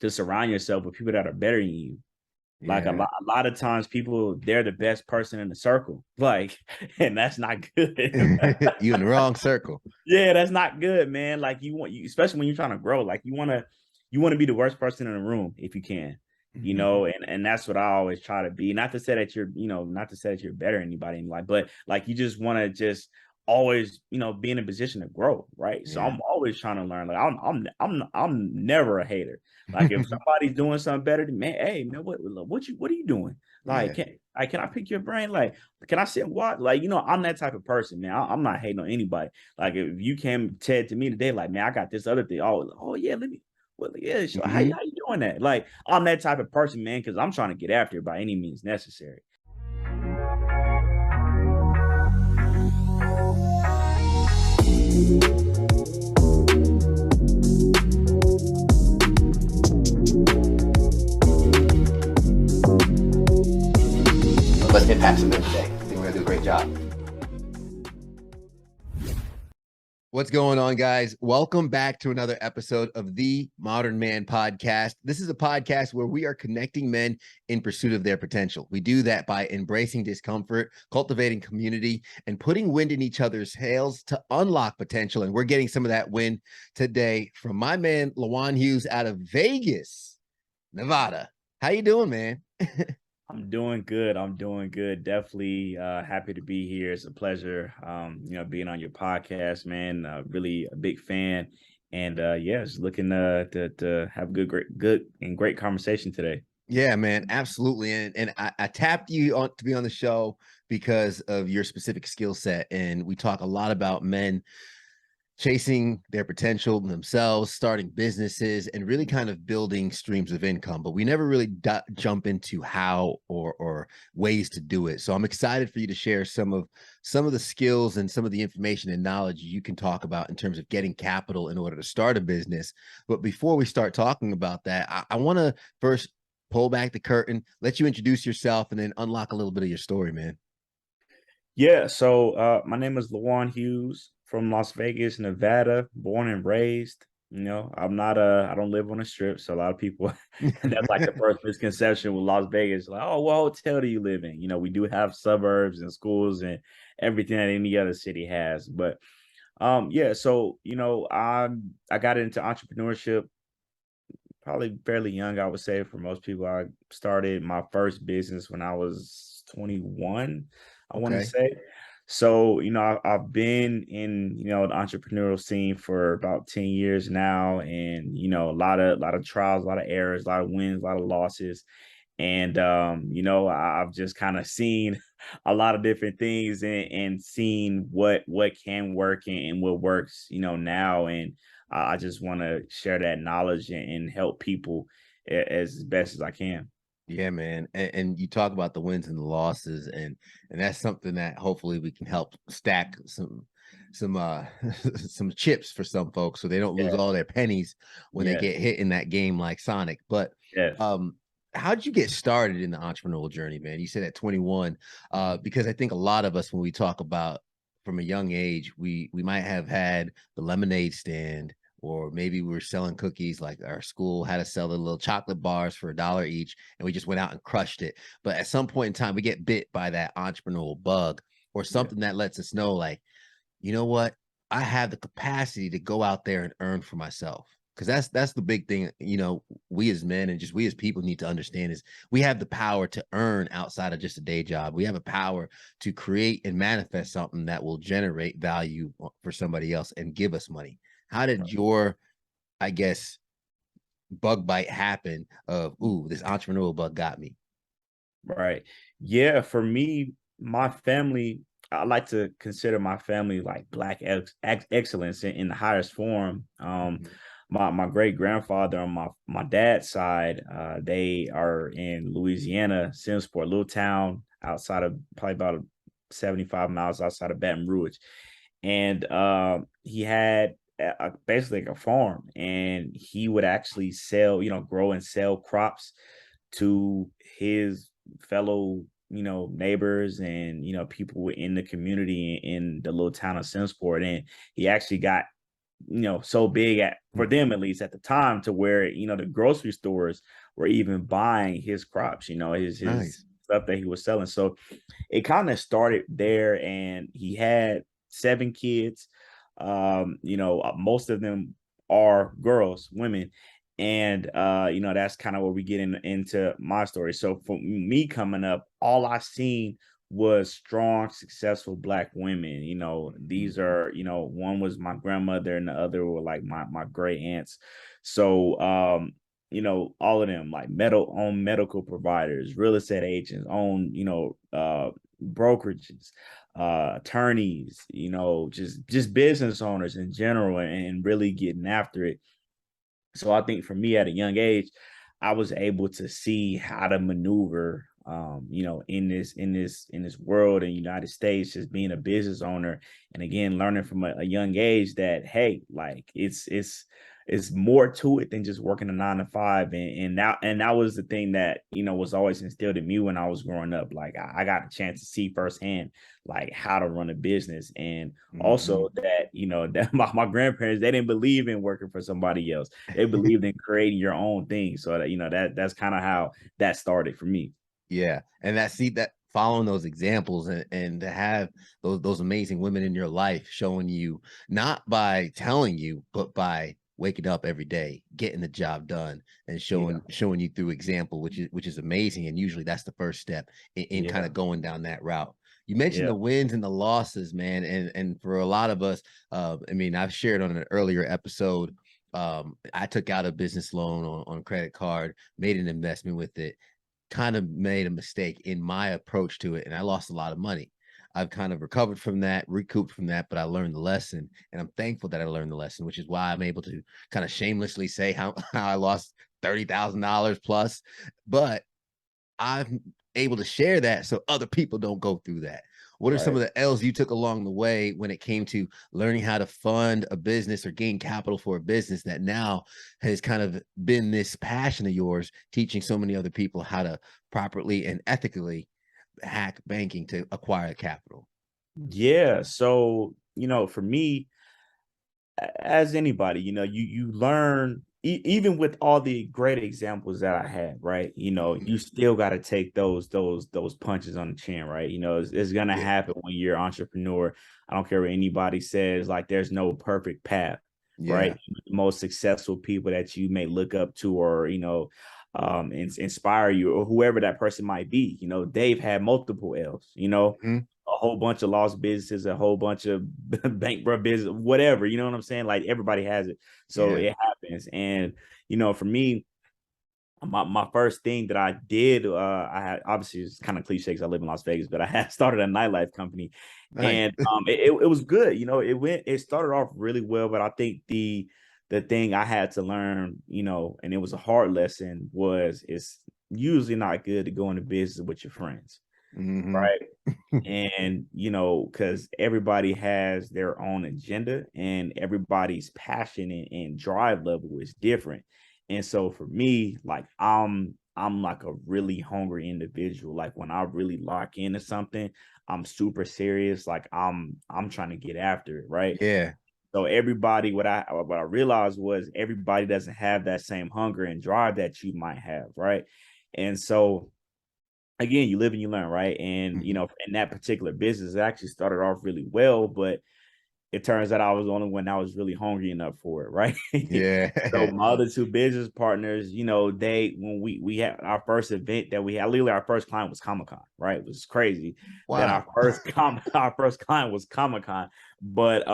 to surround yourself with people that are better than you. Like Yeah. a lot of times people, they're the best person in the circle. Like, and that's not good. You in the wrong circle. Yeah, that's not good, man. Like especially when you're trying to grow, like you want to be the worst person in the room if you can, and that's what I always try to be. Not to say that not to say that you're better than anybody in life, but like you just want to just always, be in a position to grow, right? So Yeah. I'm always trying to learn. Like I'm never a hater. Like if somebody's doing something better than me, hey man, what are you doing? Like Yeah. can I pick your brain? Like can I sit and watch? Like I'm that type of person, man. I'm not hating on anybody. Like if you came said to me today, like man, I got this other thing. Oh yeah, let me. Well, yeah, sure. How Mhm. you doing that? Like I'm that type of person, man, because I'm trying to get after it by any means necessary. Let's impact some men today. I think we're gonna do a great job. What's going on, guys? Welcome back to another episode of the Modern Man Podcast. This is a podcast where we are connecting men in pursuit of their potential. We do that by embracing discomfort, cultivating community, and putting wind in each other's sails to unlock potential. And we're getting some of that wind today from my man, LaJuan Hughes out of Vegas, Nevada. How you doing, man? I'm doing good. I'm doing good. Definitely happy to be here. It's a pleasure, being on your podcast, man. Really a big fan, and yeah, just looking to have good and great conversation today. Yeah, man, absolutely. And I tapped you on to be on the show because of your specific skill set. And we talk a lot about men chasing their potential themselves, starting businesses, and really kind of building streams of income. But we never really jump into how or ways to do it. So I'm excited for you to share some of the skills and some of the information and knowledge you can talk about in terms of getting capital in order to start a business. But before we start talking about that, I want to first pull back the curtain, let you introduce yourself, and then unlock a little bit of your story, man. Yeah, so my name is LaJuan Hughes from Las Vegas, Nevada, born and raised. I don't live on the strip, so a lot of people that's like the first misconception with Las Vegas, like, oh, what hotel do you live in? We do have suburbs and schools and everything that any other city has. But yeah, so I got into entrepreneurship probably fairly young, I would say for most people. I started my first business when I was 21, I want to Okay. say. So, I've been in, the entrepreneurial scene for about 10 years now, and a lot of trials, a lot of errors, a lot of wins, a lot of losses. And I've just kind of seen a lot of different things and seen what can work and what works, now. And I just want to share that knowledge and help people as best as I can. Yeah, man. And you talk about the wins and the losses, and that's something that hopefully we can help stack some some chips for some folks so they don't lose Yeah. all their pennies when they Yes. get hit in that game like Sonic. But Yes. how'd you get started in the entrepreneurial journey, man? You said at 21, because I think a lot of us when we talk about from a young age, we might have had the lemonade stand, or maybe we were selling cookies, like our school had to sell the little chocolate bars for $1 each, and we just went out and crushed it. But at some point in time, we get bit by that entrepreneurial bug or Yeah. something that lets us know, like, you know what? I have the capacity to go out there and earn for myself. Because that's the big thing, we as men and just we as people need to understand is we have the power to earn outside of just a day job. We have a power to create and manifest something that will generate value for somebody else and give us money. How did your, I guess, bug bite happen of, ooh, this entrepreneurial bug got me? Right. Yeah. For me, my family, I like to consider my family like black excellence in the highest form. Mhm. My great grandfather on my dad's side, they are in Louisiana, Simsport, little town outside of probably about 75 miles outside of Baton Rouge, and he had basically like a farm, and he would actually sell, grow and sell crops to his fellow, neighbors and, people in the community in the little town of Simsport. And he actually got so big for them, at least at the time, to where, the grocery stores were even buying his crops, his Nice. stuff that he was selling. So it kind of started there, and he had 7 kids. Most of them are girls, women. And that's kind of where we get into my story. So for me coming up, all I seen was strong, successful Black women. These Mhm. are, one was my grandmother and the other were like my great aunts. So all of them like medical providers, real estate agents, own, brokerages, attorneys, just business owners in general, and really getting after it. So I think for me at a young age, I was able to see how to maneuver, in this world in the United States, just being a business owner, and again learning from a young age that, hey, like it's more to it than just working a 9 to 5. And that was the thing that was always instilled in me when I was growing up. Like I got a chance to see firsthand like how to run a business, and also Mhm. that that my grandparents, they didn't believe in working for somebody else. They believed in creating your own thing. So that that's kind of how that started for me. Yeah, and that following those examples, and to have those amazing women in your life showing you, not by telling you, but by waking up every day, getting the job done, and Yeah, showing you through example, which is amazing. And usually that's the first step in kind yeah, of going down that route. You mentioned yeah, the wins and the losses, man, and for a lot of us, I mean, I've shared on an earlier episode. I took out a business loan on credit card, made an investment with it, kind of made a mistake in my approach to it, and I lost a lot of money. I've kind of recovered from that, recouped from that, but I learned the lesson, and I'm thankful that I learned the lesson, which is why I'm able to kind of shamelessly say how, how I lost $30,000 plus. But I'm able to share that so other people don't go through that. What are some right. of the L's you took along the way when it came to learning how to fund a business or gain capital for a business that now has kind of been this passion of yours, teaching so many other people how to properly and ethically hack banking to acquire capital? Yeah. So for me, as anybody, you learn, even with all the great examples that I had, right? Mhm. You still got to take those punches on the chin, right? It's gonna Yeah. happen when you're an entrepreneur. I don't care what anybody says, like there's no perfect path, Yeah. right? The most successful people that you may look up to, or inspire you, or whoever that person might be, they've had multiple L's, Mhm. a whole bunch of lost businesses, a whole bunch of bankrupt business, whatever. You know what I'm saying? Like everybody has it, so Yeah. it happens. And for me, my first thing that I did, I had, obviously it's kind of cliche because I live in Las Vegas, but I had started a nightlife company, Nice. and it was good. It started off really well, but I think the thing I had to learn, and it was a hard lesson, was it's usually not good to go into business with your friends, Mhm. right? And because everybody has their own agenda, and everybody's passion and drive level is different. And so for me, like I'm like a really hungry individual. Like when I really lock into something, I'm super serious. Like I'm trying to get after it, right? Yeah. So everybody, what I realized was everybody doesn't have that same hunger and drive that you might have, right? And so again, you live and you learn, right? And Mhm. in that particular business, it actually started off really well, but it turns out I was the only one that was really hungry enough for it, right? So Yeah. my other two business partners, they when we had our first event that we had, literally our first client was Comic Con, right? It was crazy that Wow. our first client was Comic Con. But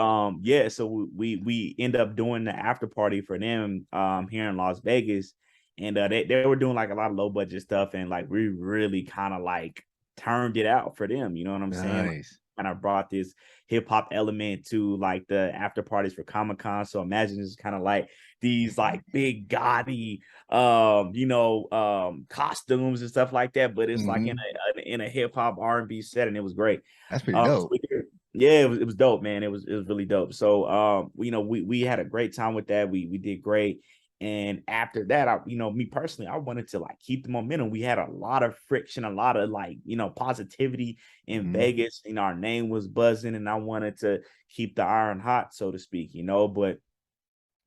yeah, so we end up doing the after party for them here in Las Vegas. And they were doing like a lot of low budget stuff, and like we really kind of like turned it out for them, you know what I'm saying? Like, Nice. kind of brought this hip hop element to like the after parties for Comic Con. So imagine it's kind of like these like big gaudy costumes and stuff like that, but it's like in Mhm. a hip hop R&B setting. It was great. That's pretty dope. Yeah, it was dope, man. It was really dope. So we had a great time with that. We did great. And after that, me personally, I wanted to like keep the momentum. We had a lot of friction, a lot of like, positivity in Mhm. Vegas. Our name was buzzing, and I wanted to keep the iron hot, so to speak, but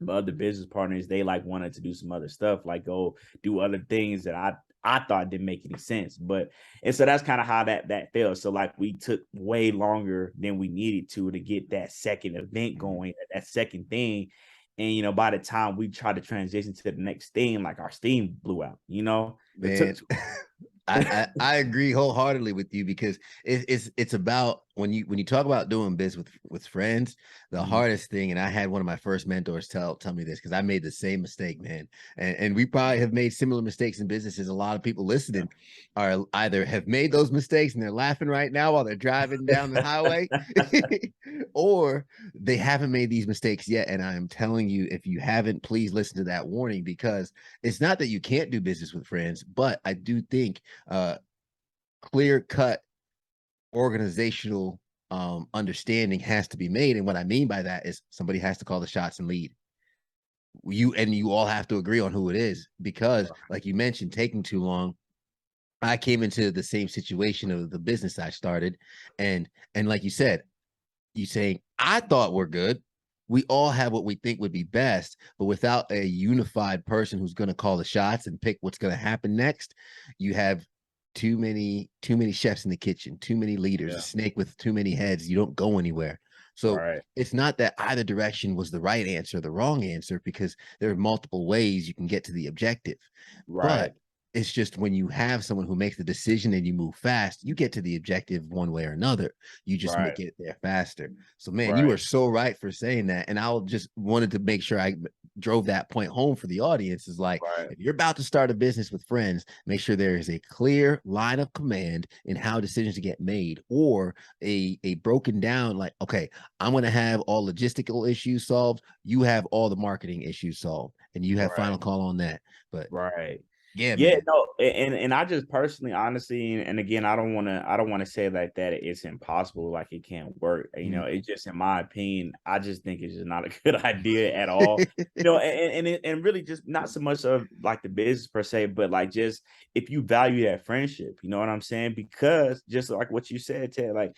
my other business partners, they like wanted to do some other stuff, like go do other things that I thought didn't make any sense. But and so that's kind of how that fell. So like we took way longer than we needed to get that second event Mhm. going, that second thing. And by the time we tried to transition to the next thing, like our steam blew out, it took Man, too I agree wholeheartedly with you because it's about when you talk about doing business with friends, the long. hardest thing, and I had one of my first mentors tell me this because I made the same mistake, man. And we probably have made similar mistakes in businesses. A lot of people listening are either have made those mistakes and they're laughing right now while they're driving down the highway, or they haven't made these mistakes yet. And I'm telling you, if you haven't, please listen to that warning because it's not that you can't do business with friends, but I do think clear cut organizational understanding has to be made. And what I mean by that is somebody has to call the shots and lead. You all have to agree on who it is because, like you mentioned, taking too long. I came into the same situation of the business I started, and like you said, you saying I thought we're good. We all have what we think would be best, but without a unified person who's going to call the shots and pick what's going to happen next, you have too many chefs in the kitchen, too many leaders, a Yeah. snake with too many heads. You don't go anywhere. So Right. it's not that either direction was the right answer, the wrong answer, because there are multiple ways you can get to the objective. But Right. it's just when you have someone who makes the decision and you move fast, you get to the objective one way or another. You just Right. make it there faster. So, man, you Right. are so right for saying that. And I'll just wanted to make sure I drove that point home for the audience is like, Right. if you're about to start a business with friends, make sure there is a clear line of command in how decisions get made or a broken down, like, okay, I'm going to have all logistical issues solved. You have all the marketing issues solved and you have Right. final call on that. But Right. yeah, Yeah, man. no, and I just personally, honestly, and again, I don't wanna say like that it's impossible, like it can't work. Mm. It's just in my opinion, I just think it's just not a good idea at all. And really just not so much of like the business per se, but like just if you value that friendship, you know what I'm saying? Because just like what you said, Ted, like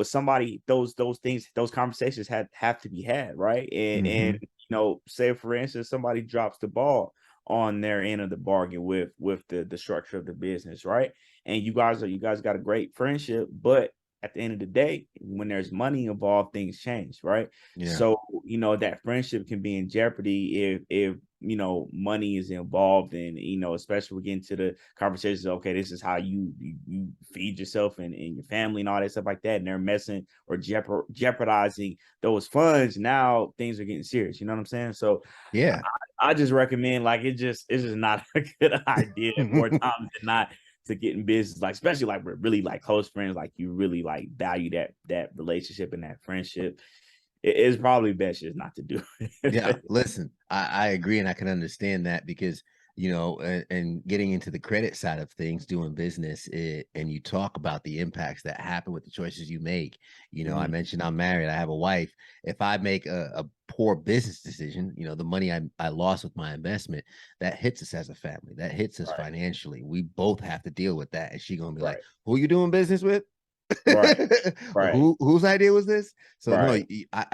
somebody those things those conversations have to be had, right? And Mhm. say for instance somebody drops the ball on their end of the bargain with the structure of the business, right? And you guys got a great friendship, but at the end of the day, when there's money involved, things change, right? Yeah. So that friendship can be in jeopardy if money is involved, and especially we get into the conversations, okay, this is how you feed yourself and your family and all that stuff like that, and they're messing or jeopardizing those funds. Now things are getting serious, you know what I'm saying? So Yeah. I just recommend, like, it's just not a good idea more times than not to get in business, like especially like we're really like close friends, like you really like value that relationship and that friendship. It is probably best just not to do Yeah, it. listen, I agree and I can understand that because and getting into the credit side of things, doing business, and you talk about the impacts that happen with the choices you make. I Mhm. mentioned I'm married, I have a wife. If I make a poor business decision, the money I lost with my investment, that hits us as a family, that hits us Right, financially. We both have to deal with that. And she gonna be like, right, "Who you doing business with?" right, right, Whose idea was this? So no, right.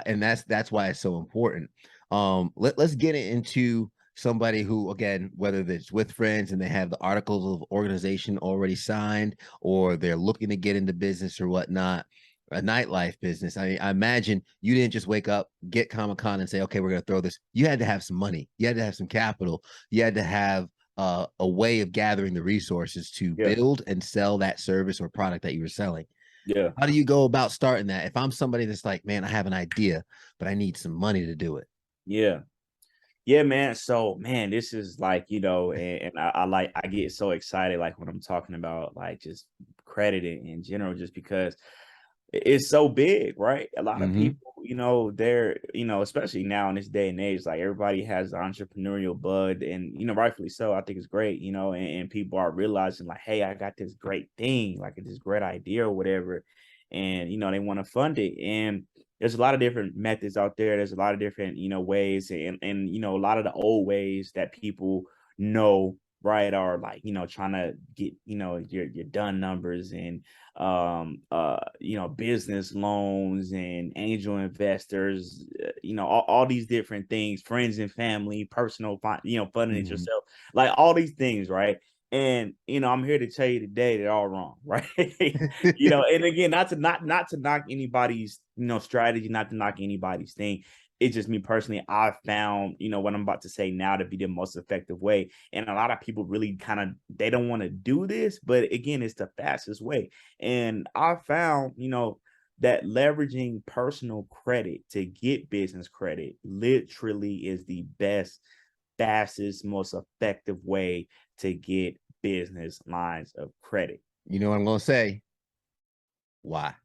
and that's why it's so important. Let's get into somebody who, again, whether it's with friends and they have the articles of organization already signed, or they're looking to get into business or whatnot, a nightlife business. I imagine you didn't just wake up, get Comic Con, and say, "Okay, we're going to throw this." You had to have some money. You had to have some capital. You had to have a way of gathering the resources to Yeah, build and sell that service or product that you were selling. yeah. How do you go about starting that? If I'm somebody that's like, man, I have an idea, but I need some money to do it. Yeah. Yeah, man. So, man, this is like, and I get so excited like when I'm talking about like just credit in general, just because it's so big, right? A lot of Mm-hmm. people, they're, especially now in this day and age, like everybody has the entrepreneurial bud, and rightfully so. I think it's great, and people are realizing like, hey, I got this great thing, like this great idea or whatever, and they want to fund it. And there's a lot of different methods out there. There's a lot of different, ways, and a lot of the old ways that people know right? Or like, trying to get, your done numbers and business loans and angel investors, all these different things, friends and family, personal, funding it Mhm. yourself, like all these things, right? And I'm here to tell you today they're all wrong, right? And again, not to knock anybody's strategy, not to knock anybody's thing. It's just me personally. I found what I'm about to say now to be the most effective way, and a lot of people really kind of they don't want to do this, but again, it's the fastest way. And I found that leveraging personal credit to get business credit literally is the best, fastest, most effective way to get business lines of credit. You know what I'm gonna say? Why?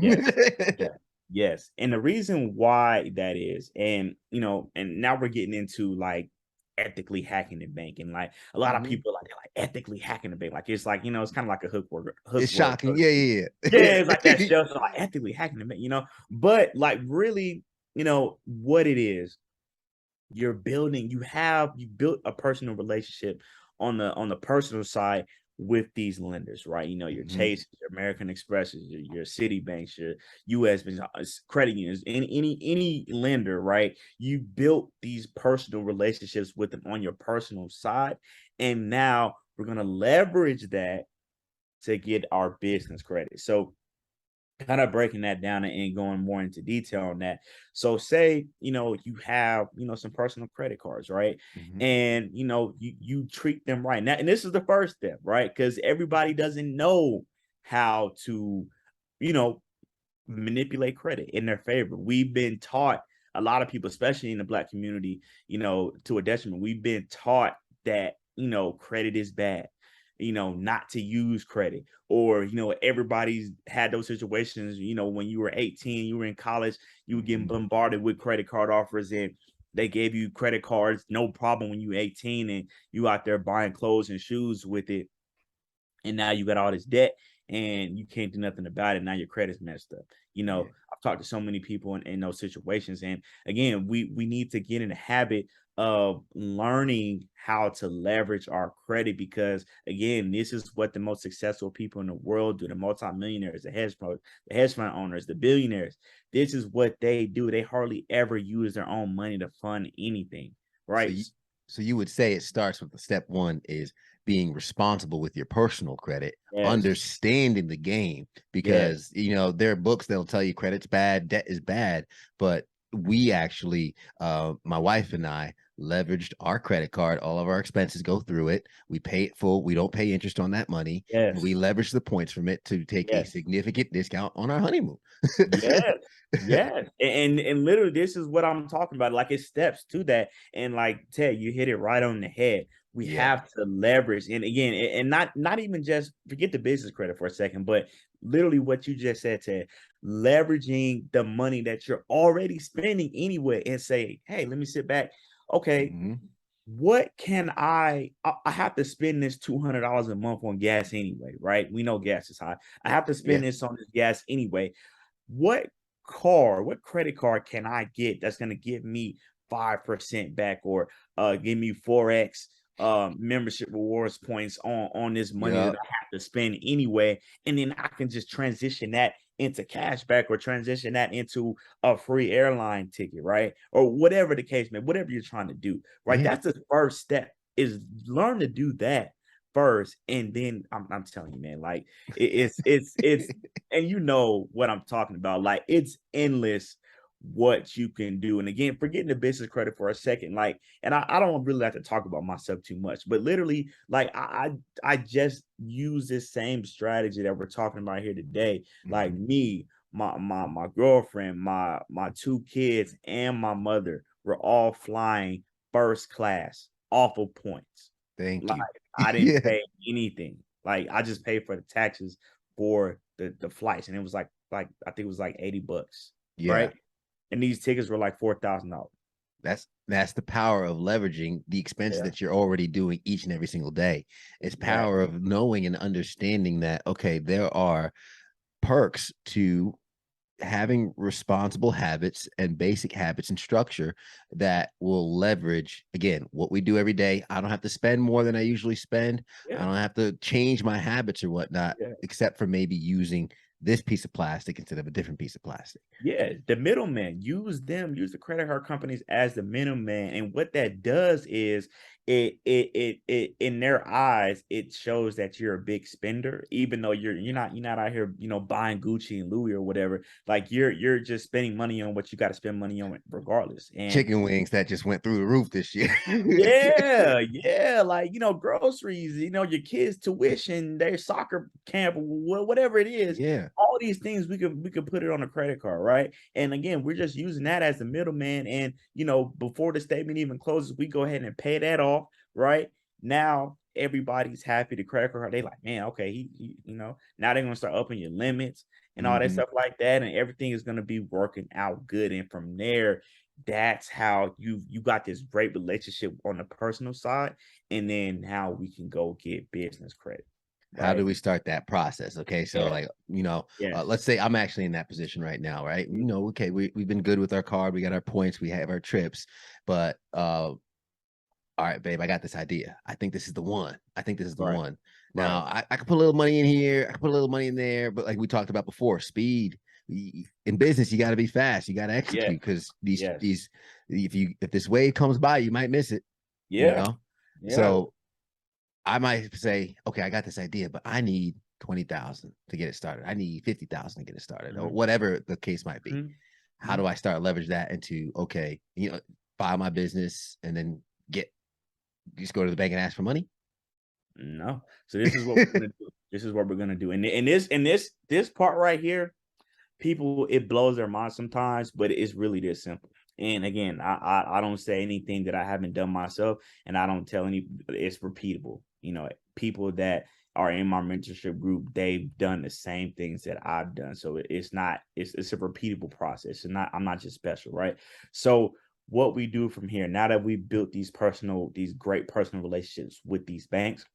Yes. Yeah. Yes. And the reason why that is, and now we're getting into like ethically hacking the bank. And like a lot of Mhm. people like they're like ethically hacking the bank. Like it's like, it's kind of like a hook It's word. So shocking. to Yeah, speak. yeah, Yeah, it's like that yeah. stuff. So like ethically hacking the bank. But like really, what it is, you built a personal relationship on the personal side with these lenders, right? Your Mhm. Chase, your American Expresses, your Citibanks, your US credit unions, any lender, right? You built these personal relationships with them on your personal side, and now we're gonna leverage that to get our business credit. So kind of breaking that down and going more into detail on that. So say, you have, some personal credit cards, right? Mhm. And you treat them right. Now, and this is the first step, right? Because everybody doesn't know how to, you know, manipulate credit in their favor. We've been taught, a lot of people, especially in the Black community, to a detriment. We've been taught that, credit is bad, not to use credit. Or, everybody's had those situations, when you were 18, you were in college, you were getting Mhm. bombarded with credit card offers, and they gave you credit cards, no problem, when you were 18, and you out there buying clothes and shoes with it, and now you got all this debt and you can't do nothing about it. Now your credit's messed up. Yeah. I've talked to so many people in those situations. And again, we need to get in the habit of learning how to leverage our credit, because again, this is what the most successful people in the world do. The multimillionaires, the hedge fund owners, the billionaires. This is what they do. They hardly ever use their own money to fund anything. So Right. you so you would say it starts with the step one is being responsible with your personal credit, Yes. understanding the game, Yes. because there are books that'll tell you credit's bad, debt is bad, but we actually, my wife and I leveraged our credit card. All of our expenses go through it. We pay it full. We don't pay interest on that money, and we Yes. leverage the points from it to take a Yes. significant discount on our honeymoon. Yes, yes, and literally, this is what I'm talking about. Like it's steps to that, and like Ted, you hit it right on the head. We Yeah. have to leverage, and again, and not even just forget the business credit for a second, but literally what you just said, Ted, leveraging the money that you're already spending anyway, and say, hey, let me sit back. Okay, Mhm. what can I have to spend this $200 a month on gas anyway, right? We know gas is high. I have to Yeah. spend this on this gas anyway. What what credit card can I get that's going to give me 5% back, or give me 4x membership rewards points on this money that Yep. I have to spend anyway, and then I can just transition that into cash back, or transition that into a free airline ticket, right? Or whatever the case may, whatever you're trying to do, right? Yeah. That's the first step, is learn to do that first, and then I'm telling you, man, like it's and you know what I'm talking about. Like it's endless what you can do. And again, forgetting the business credit for a second, like, and I don't really like to talk about myself too much, but literally, like I just use this same strategy that we're talking about here today. Like Mhm. me, my girlfriend, my two kids, and my mother were all flying first class, awful points. Thank Like you. I didn't Yeah. pay anything. Like I just paid for the taxes for the flights, and it was like I think it was like $80, Yeah. right? And these tickets were like $4,000. That's the power of leveraging the expenses Yeah, that you're already doing each and every single day. It's power exactly. of knowing and understanding that, okay, there are perks to having responsible habits and basic habits and structure that will leverage, again, what we do every day. I don't have to spend more than I usually spend. I Yeah. don't have to change my habits or whatnot, Yeah. except for maybe using this piece of plastic instead of a different piece of plastic. Yeah, the middleman, use them, use the credit card companies as the middleman. And what that does is it in their eyes, it shows that you're a big spender, even though you're not out here, buying Gucci and Louis or whatever. Like you're just spending money on what you got to spend money on regardless. And Chicken wings that just went through the roof this year. yeah, yeah, like groceries, your kids' tuition, their soccer camp, whatever it is. Yeah. All these things we could put it on a credit card, right? And again, we're just using that as the middleman. And before the statement even closes, we go ahead and pay that off, right? Now everybody's happy. The credit card, they like, man, okay, now they're gonna start upping your limits and all that Mm-hmm. stuff like that, and everything is gonna be working out good. And from there, that's how you got this great relationship on the personal side, and then how we can go get business credit, How do right? we start that process? Okay, so Yeah, like, yes, let's say I'm actually in that position right now, right? Okay, we've been good with our card, we got our points, we have our trips, but all right, babe, I got this idea. I think this is the one. I think this is the right, one. right. Now I could put a little money in here, I could put a little money in there, but like we talked about before, speed. In business, you got to be fast. You got to Yes, execute because these yes, these if this wave comes by, you might miss it. You yeah, know, yeah. so I might say, okay, I got this idea, but I need 20,000 to get it started. I need 50,000 to get it started, or Mhm, whatever the case might be. mhm, How mhm. do I start leverage that into, okay, file my business and then get just go to the bank and ask for money? No. So this is what we're gonna do. This is what we're gonna do. And this part right here, people, it blows their mind sometimes, but it's really this simple. And again, I don't say anything that I haven't done myself, and I don't tell any. It's repeatable. People that are in my mentorship group, they've done the same things that I've done. So it's not. It's a repeatable process. And not. I'm not just special, right? So what we do from here, now that we built these great personal relationships with these banks,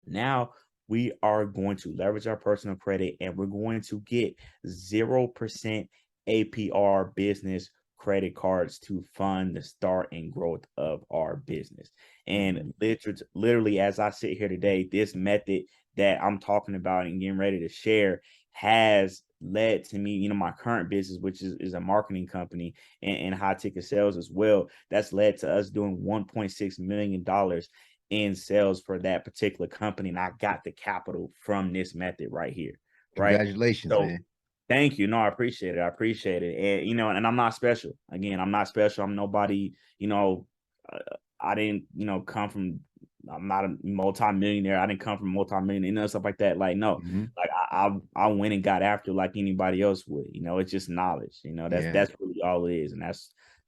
now we are going to leverage our personal credit, and we're going to get 0% APR business credit cards to fund the start and growth of our business. And Mhm. literally, as I sit here today, this method that I'm talking about and getting ready to share has led to me, my current business, which is a marketing company and high ticket sales as well. That's led to us doing $1.6 million in sales for that particular company. And I got the capital from this method right here. Right. Congratulations, So man. thank you. No, I appreciate it. I appreciate it. And, and I'm not special. Again, I'm not special. I'm nobody, uh, I didn't, come from, I'm not a multi-millionaire. I didn't come from multi-millionaire, stuff like that. Like, no, Mhm. like I went and got after like anybody else would, it's just knowledge, that's, Yeah. that's really all it is. And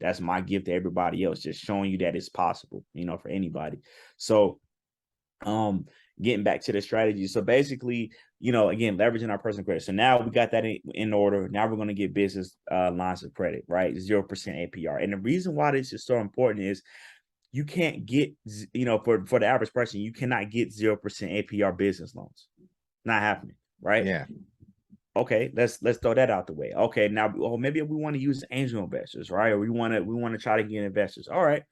that's my gift to everybody else, just showing you that it's possible, for anybody. So, um, getting back to the strategy. So basically, again, leveraging our personal credit. So now we got that in order. Now we're going to get business lines of credit, right? 0% APR. And the reason why this is so important is you can't get, for the average person, you cannot get 0% APR business loans. Not happening, right? Yeah. Okay, let's throw that out the way. Okay, now, maybe we want to use angel investors, right? Or we want to try to get investors. All right,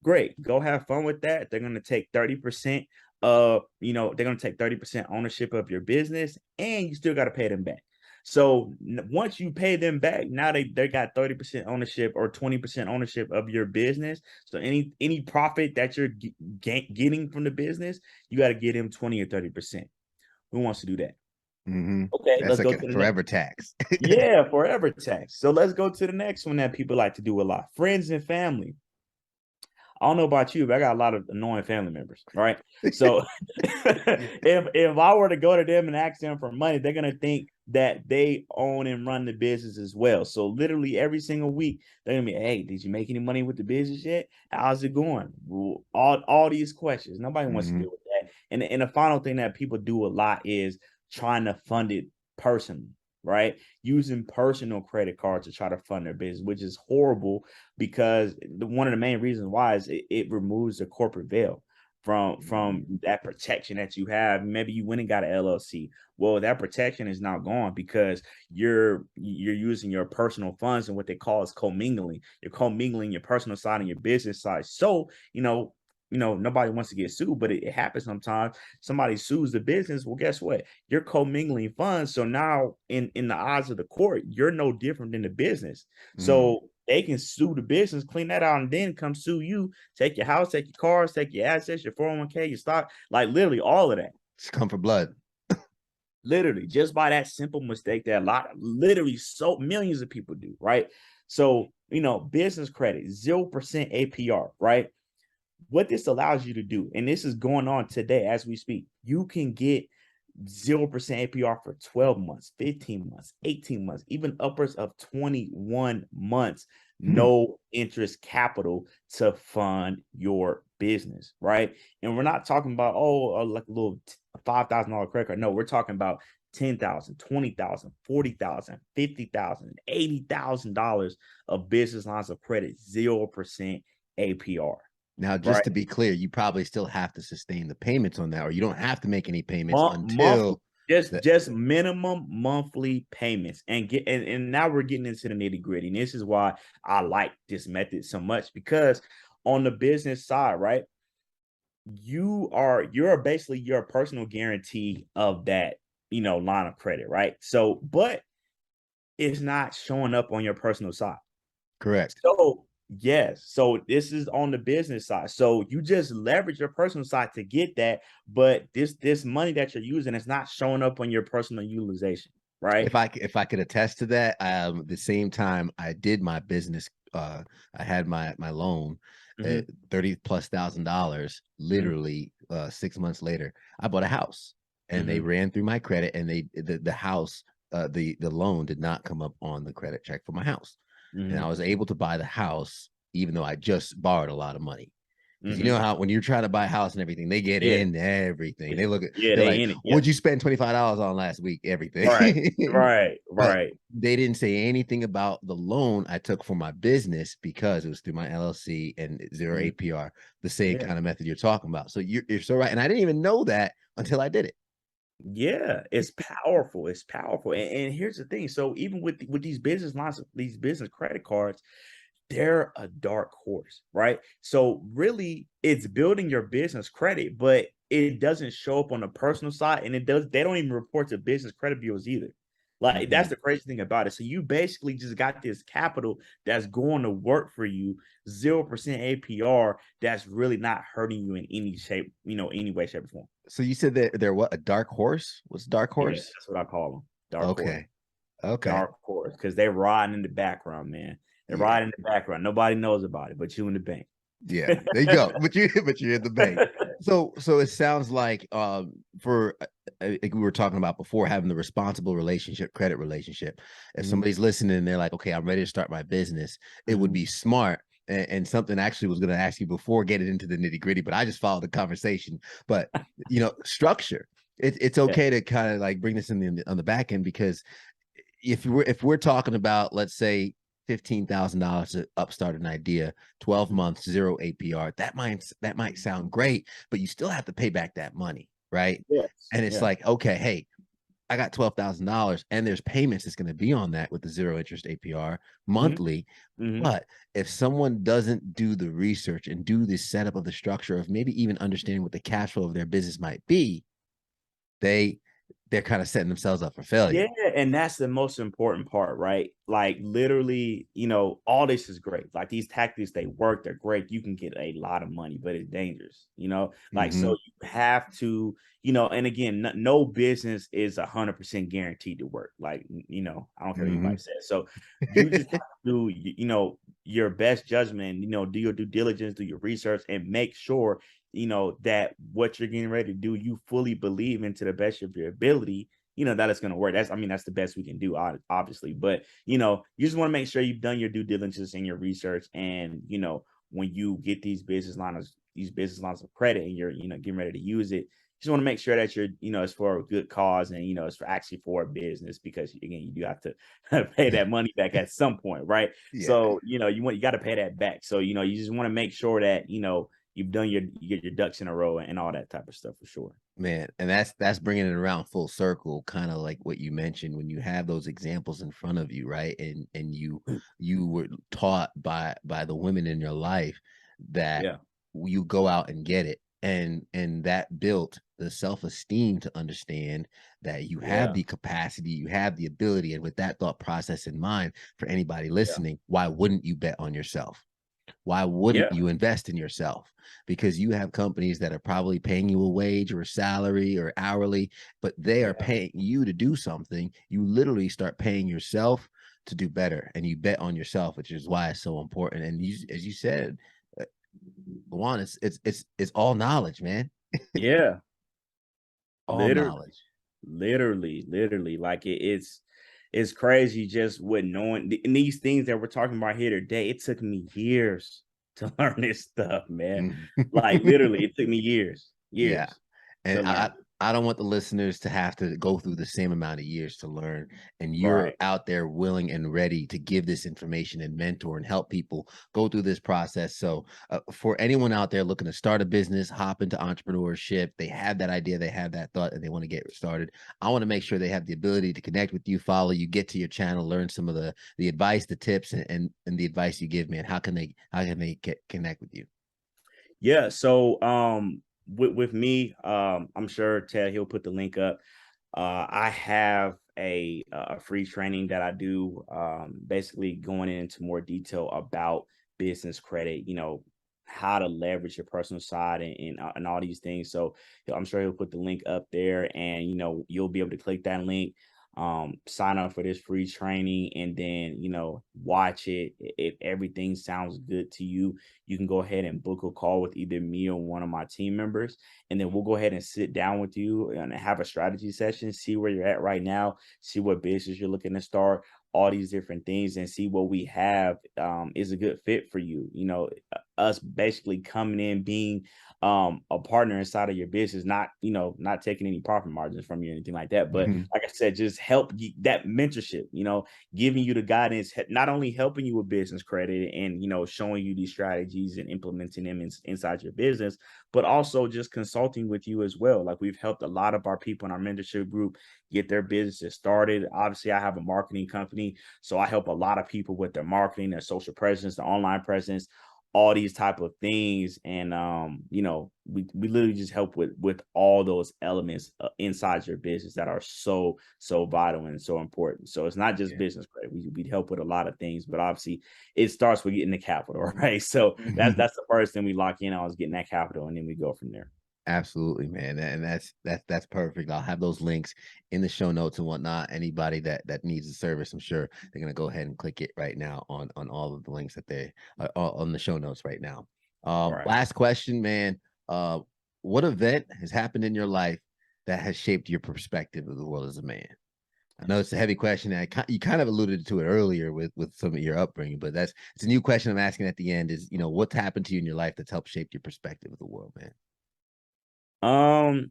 great. Go have fun with that. They're going to take 30% they're going to take 30% ownership of your business, and you still got to pay them back. So once you pay them back, now they got 30% ownership or 20% ownership of your business. So any profit that you're getting from the business, you got to get them 20 or 30%. Who wants to do that? Okay, That's let's like go a to the next. forever tax. Yeah, forever tax. So let's go to the next one that people like to do a lot. Friends and family. I don't know about you, but I got a lot of annoying family members, right? So if I were to go to them and ask them for money, they're gonna think that they own and run the business as well. So literally every single week, they're gonna be, hey, did you make any money with the business yet? How's it going? Well, all these questions. Nobody wants to Mhm. deal with that. And the final thing that people do a lot is trying to fund it personally, right? Using personal credit cards to try to fund their business, which is horrible because one of the main reasons why is it removes the corporate veil, from that protection that you have. Maybe you went and got an LLC. Well, that protection is now gone because you're using your personal funds and what they call is commingling. You're commingling your personal side and your business side. So, nobody wants to get sued, but it happens sometimes. Somebody sues the business. Well, guess what? You're commingling funds. So now in the eyes of the court, you're no different than the business. Mm. So they can sue the business, clean that out, and then come sue you. Take your house, take your cars, take your assets, your 401k, your stock, like literally all of that. It's come for blood. Literally, just by that simple mistake that literally so millions of people do, right? So, business credit, 0% APR, right? What this allows you to do, and this is going on today as we speak, you can get 0% APR for 12 months, 15 months, 18 months, even upwards of 21 months, Hmm. no interest capital to fund your business, right? And we're not talking about, like a little $5,000 credit card. No, we're talking about 10,000, 20,000, 40,000, 50,000, $80,000 of business lines of credit, 0% APR, Now, just right? to be clear, you probably still have to sustain the payments on that, or you don't have to make any payments Monthly, until the. just minimum monthly payments, and now we're getting into the nitty gritty. And this is why I like this method so much, because on the business side, right, you're basically your personal guarantee of that, line of credit, right? So, but it's not showing up on your personal side. Correct. So, yes. So this is on the business side. So you just leverage your personal side to get that, but this money that you're using is not showing up on your personal utilization, right? If I could attest to that, the same time I did my business, I had my loan at Mhm, 30,000+ mhm, literally 6 months later I bought a house, and they mhm, ran through my credit, and the house, the loan did not come up on the credit check for my house, and I mhm, was able to buy the house even though I just borrowed a lot of money. Because you know mhm. how when you're trying to buy a house and everything, they get Yeah, in everything. yeah, They look at, yeah, they're they like, in it. Yep. "What'd you spend $25 on last week?" Right, Everything. right, But right. they didn't say anything about the loan I took for my business because it was through my LLC and zero Mhm. APR, the same Yeah. kind of method you're talking about. So you're so right. And I didn't even know that until I did it. Yeah, it's powerful. It's powerful. And here's the thing. So even with these business lines, these business credit cards, they're a dark horse, right? So really it's building your business credit, but it doesn't show up on the personal side, and they don't even report to business credit bureaus either. Like that's Mhm. the crazy thing about it. So you basically just got this capital that's going to work for you, 0% APR, that's really not hurting you in any shape, any way, shape, or form. So you said that they're what, a dark horse? What's dark Yeah, horse? that's what I call them. Dark horse. Okay. Okay. Dark horse. Because they're riding in the background, man. They're Yeah. riding in the background. Nobody knows about it, but you in the bank. Yeah, there you go. But you're in the bank. So it sounds like for like we were talking about before, having the responsible relationship, credit relationship. If Mhm, somebody's listening and they're like, okay, I'm ready to start my business, it would mhm. be smart. And something actually was going to ask you before getting into the nitty gritty, but I just followed the conversation. But structure. It's Yeah. okay to kind of like bring this in on the back end, because if we're talking about, let's say, $15,000 to upstart an idea, 12 Mhm. months, zero APR, that might sound great, but you still have to pay back that money, right? Yes. And it's Yeah. like, okay, hey, I got $12,000 and there's payments that's going to be on that with the zero interest APR Mhm, monthly. mhm. But if someone doesn't do the research and do the setup of the structure of maybe even understanding what the cash flow of their business might be, they they're kind of setting themselves up for Yeah, failure. and that's the most important part, right? Like literally, all this is great. Like these tactics, they work, they're great. You can get a lot of money, but it's dangerous, Like so Hmm. you have to, and again, no business is 100% guaranteed to work. Like, I don't care what anybody Hmm. says. So you just have to do, your best judgment, do your due diligence, do your research, and make sure, that what you're getting ready to do, you fully believe into the best of your ability, that it's going to work. That's the best we can do, obviously. But, you just want to make sure you've done your due diligence and your research. And, when you get these business lines of credit and you're, getting ready to use it, you just want to make sure that you're, it's for a good cause and, it's for actually for a business because again, you do have to pay that money back at some point. Right. Yeah. So, you got to pay that back. So, you just want to make sure that, you've done you get your ducks in a row and all that type of stuff for sure. Man, and that's bringing it around full circle, kind of like what you mentioned when you have those examples in front of you, right? And you were taught by the women in your life that Yeah, you go out and get it. And that built the self-esteem to understand that you have yeah, the capacity, you have the ability. And with that thought process in mind, for anybody yeah, listening, why wouldn't you bet on yourself? Why wouldn't yeah, you invest in yourself? Because you have companies that are probably paying you a wage or a salary or hourly, but they are yeah, paying you to do something. You literally start paying yourself to do better, and you bet on yourself, which is why it's so important. And you, as you said, uh, Luan, it's all knowledge, man. yeah. All Literally, knowledge. literally, like it's crazy just with knowing and these things that we're talking about here today. It took me years to learn this stuff, man. Mhm. Like literally, it took me Yeah. years to And learn. I don't want the listeners to have to go through the same amount of years to learn. And you're Right. out there willing and ready to give this information and mentor and help people go through this process. So, for anyone out there looking to start a business, hop into entrepreneurship, they have that idea, they have that thought, and they want to get started. I want to make sure they have the ability to connect with you, follow you, get to your channel, learn some of the advice, the tips, and the advice you give, man. How can they get connect with you? Yeah. So with me, I'm sure Ted he'll put the link up. I have a free training that I do, basically going into more detail about business credit, how to leverage your personal side and all these things. So I'm sure he'll put the link up there and, you'll be able to click that link, sign up for this free training and then, watch it. If everything sounds good to you, you can go ahead and book a call with either me or one of my team members and then we'll go ahead and sit down with you and have a strategy session, see where you're at right now, see what business you're looking to start, all these different things, and see what we have is a good fit for you. Us basically coming in, being a partner inside of your business, not not taking any profit margins from you or anything like that. But Mhm. like I said, just help you, that mentorship, giving you the guidance, not only helping you with business credit and showing you these strategies and implementing them inside your business, but also just consulting with you as well. Like we've helped a lot of our people in our mentorship group get their businesses started. Obviously, I have a marketing company, so I help a lot of people with their marketing, their social presence, their online presence, all these type of things. And we literally just help with all those elements inside your business that are so vital and so important. So it's not just Yeah. business credit. We help with a lot of things, but obviously it starts with getting the capital, right? So that's the first thing we lock in on is getting that capital, and then we go from there. Absolutely, man, and that's perfect. I'll have those links in the show notes and whatnot. Anybody that needs a service, I'm sure they're gonna go ahead and click it right now on all of the links that they are on the show notes right now. Right. Last question, man. Uh, what event has happened in your life that has shaped your perspective of the world as a man? I know it's a heavy question. And you kind of alluded to it earlier with some of your upbringing, but it's a new question I'm asking at the end. Is what's happened to you in your life that's helped shape your perspective of the world, man? Um,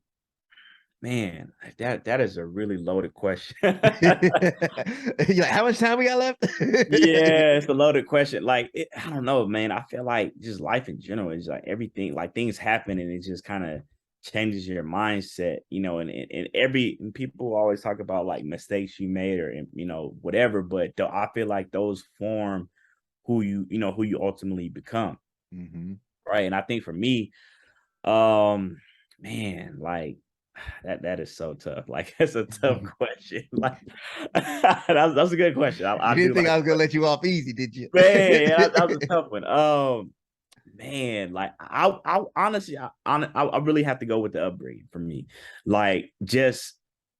Man, that is a really loaded question. You're like, how much time we got left? Yeah, it's a loaded question. Like, I don't know, man. I feel like just life in general is like everything, like things happen and it just kind of changes your mindset, and people always talk about like mistakes you made or, whatever, but I feel like those form who you ultimately become. Hmm. Right. And I think for me, um, man, like that is so tough. Like it's a tough question. Like that's a good question. I You didn't do think like I the was gonna let you off easy, did you? man. That was a tough one. Man, like I honestly, I really have to go with the upbringing for me. Like just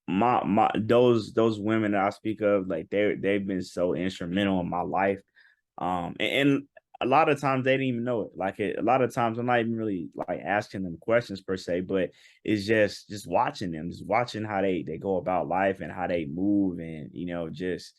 my those women that I speak of, like they've been so instrumental in my life. And a lot of times they didn't even know it. Like a lot of times I'm not even really like asking them questions per se, but it's just watching them, just watching how they go about life and how they move, and just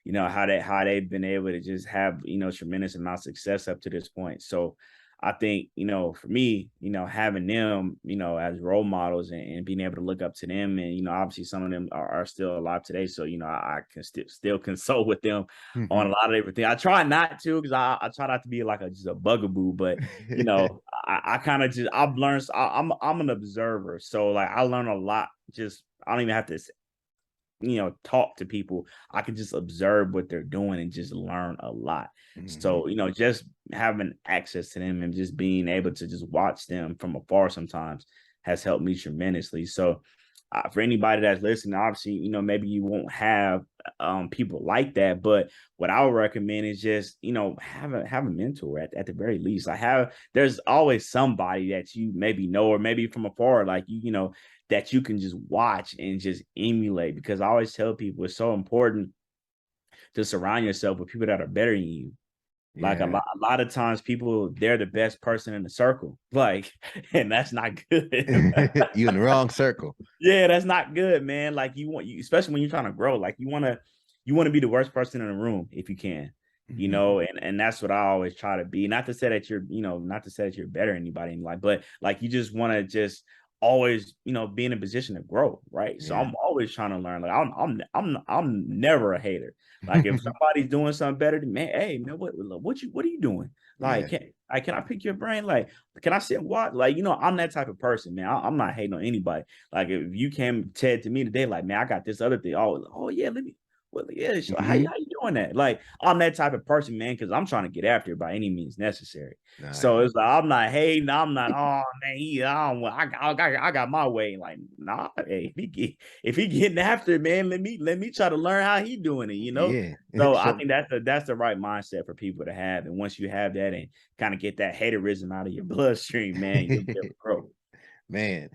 how they've been able to just have tremendous amount of success up to this point. So I think, for me, having them, as role models and being able to look up to them. And, obviously some of them are still alive today. So, I can still consult with them on a Mhm. lot of different things. I try not to, because I try not to be like just a bugaboo, but I kind of just I've learned I'm an observer. So like I learn a lot. Just I don't even have to talk to people. I can just observe what they're doing and just learn a lot. Mhm. So, just having access to them and just being able to just watch them from afar sometimes has helped me tremendously. So, for anybody that's listening, obviously, maybe you won't have people like that, but what I would recommend is just, have a mentor at the very least. There's always somebody that you maybe know, or maybe from afar, like that you can just watch and just emulate, because I always tell people it's so important to surround yourself with people that are better than you. Like Yeah. a lot of times people, they're the best person in the circle. Like, and that's not good. You in the wrong circle. Yeah, that's not good, man. Like especially when you're trying to grow, like you want to be the worst person in the room if you can, Mhm. and that's what I always try to be. Not to say that not to say that you're better than anybody in life, but like you just want to just always, be in a position to grow, right? So Yeah. I'm always trying to learn. Like I'm never a hater. Like if somebody's doing something better than me, hey man, what are you doing? Like Yeah. can I pick your brain? Like, can I sit and watch? Like, I'm that type of person, man. I'm not hating on anybody. Like if you came Ted to me today, like, man, I got this other thing. Oh yeah, let me. Well, yeah, sure. How Mhm. you doing that? Like, I'm that type of person, man, because I'm trying to get after it by any means necessary. So Nice. it's like I'm not hating. I'm not. Oh man, I got my way. Like, nah, hey, if he getting after it, man, let me try to learn how he doing it. Yeah. So I Show think that's the right mindset for people to have. And once you have that and kind of get that haterism out of your bloodstream, man, you'll be able to grow. man.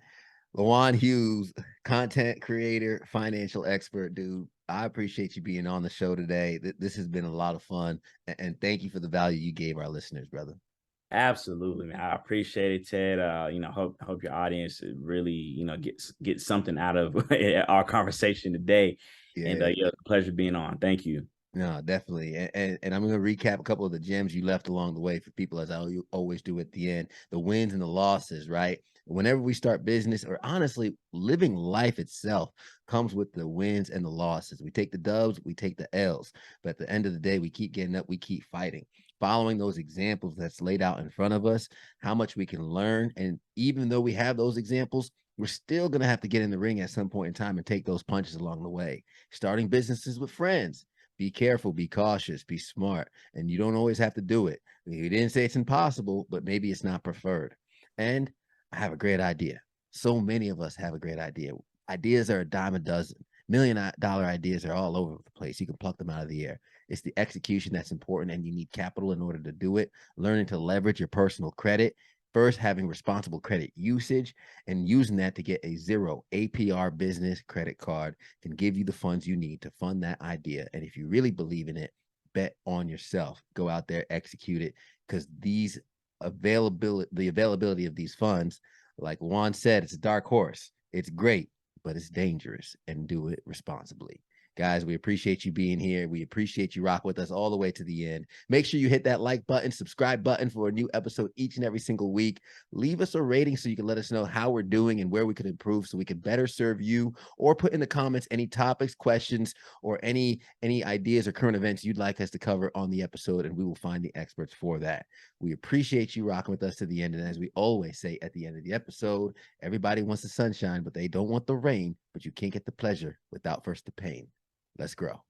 LaJuan Hughes, content creator, financial expert, dude. I appreciate you being on the show today. This has been a lot of fun, and thank you for the value you gave our listeners, brother. Absolutely, man. I appreciate it, Ted. Hope your audience really, get something out of our conversation today. And Yeah. yeah, it's a pleasure being on. Thank you. No, definitely. And I'm going to recap a couple of the gems you left along the way for people, as always do at the end. The wins and the losses, right? Whenever we start business, or honestly, living life itself comes with the wins and the losses. We take the dubs, we take the L's. But at the end of the day, we keep getting up, we keep fighting. Following those examples that's laid out in front of us, how much we can learn. And even though we have those examples, we're still going to have to get in the ring at some point in time and take those punches along the way. Starting businesses with friends, be careful, be cautious, be smart. And you don't always have to do it. We didn't say it's impossible, but maybe it's not preferred. And I have a great idea. So many of us have a great idea. Ideas are a dime a dozen. $1 million ideas are all over the place. You can pluck them out of the air. It's the execution that's important, and you need capital in order to do it. Learning to leverage your personal credit. First, having responsible credit usage and using that to get a 0 APR business credit card can give you the funds you need to fund that idea. And if you really believe in it, bet on yourself. Go out there, execute it, because the availability of these funds, like Juan said, it's a dark horse. It's great, but it's dangerous, and do it responsibly. Guys, we appreciate you being here. We appreciate you rock with us all the way to the end. Make sure you hit that like button, subscribe button for a new episode each and every single week. Leave us a rating so you can let us know how we're doing and where we could improve so we can better serve you, or put in the comments any topics, questions, or any ideas or current events you'd like us to cover on the episode, and we will find the experts for that. We appreciate you rocking with us to the end. And as we always say at the end of the episode, everybody wants the sunshine, but they don't want the rain. But you can't get the pleasure without first the pain. Let's grow.